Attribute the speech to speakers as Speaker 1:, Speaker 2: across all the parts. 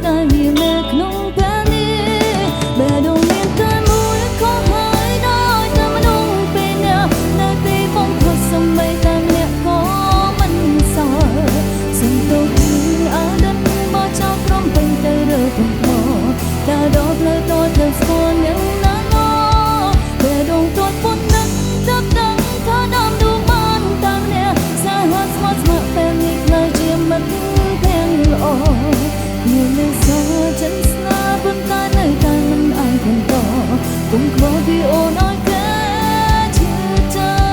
Speaker 1: តែវានៅក្នុងពេលនេះបែរដូចមានតែមួយខុសហើយដោយតែមនុស្សពេលណានៅទីបំផុតសំបីតែម្នាក់ក៏មិនសល់សុំទៅគឺអត់ដឹងមកចោលក្រុមពេញទៅរើបំផុតតែដល់ផ្លូវតទៅស្គាល់អ្នកណាបែរដូចទាត់ពុននឹងចាប់ដឹងថាដើមដួងបានតាមអ្នកសាហាវស្មោះស្ម័គ្រពេលនេះខ្លាចជាមិនទាំងល្អមាននៅសល់ចិនស្នាប៉ុន្តែនៅតែមិនអាចបន្តគុំខ្វល់ពីអូនឲ្យគេឈឺចាំ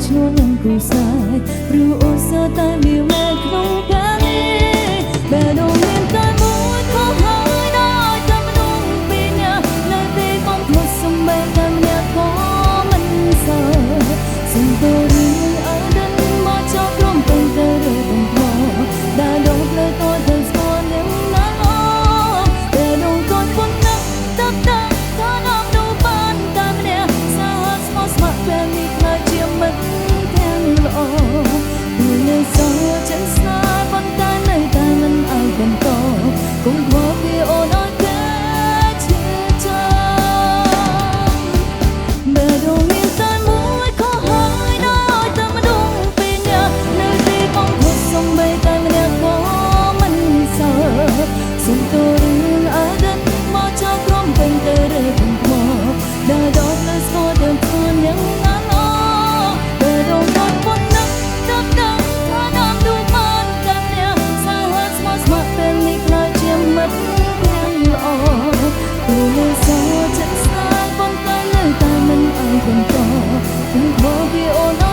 Speaker 1: ឈ្នួលនឹងគូសាយព្រោះអូសើតែមាននៅក្នុងពេលនេះបែរដូចមានតែមួយខុសហើយដោយតែមនុស្សពីរនាក់នៅទីបំផុតសំបីតែម្នាក់ក៏មិនសល់សុំទៅរឿងអើដឹងមកចោលក្រុមពេញទៅរើបំផុតដែលដល់ផ្លូវតទៅស្គាល់អ្នកណាបែរដូចគាត់ពុនណាស់តាប់តាំងថាដើមនោះបានតែម្នាក់សាហាវស្មោះស្ម័គ្រពេលនេះខ្លាចជាមិនល្អពេលនៅសល់ចិនស្នាប៉ុន្តែនៅតែមិនអាចបន្តគុំខ្វល់ពីអូនឲ្យគេឈឺចាំបែរដូចមានតែមួយខុសហើយដោយតែមនុស្សពីរនាក់នៅទីបំផុតសំបីតែម្នាក់ក៏មិនសល់សុំទៅរឿងអើដឹងមកចោលក្រុមពេញទៅរើបំផុតដែលដល់ទៅស្គាល់ទៅខ្លួនយ៉ាងណាបន្ត Hãy subscribe cho kênh Ghiền Mì Gõ để không bỏ lỡ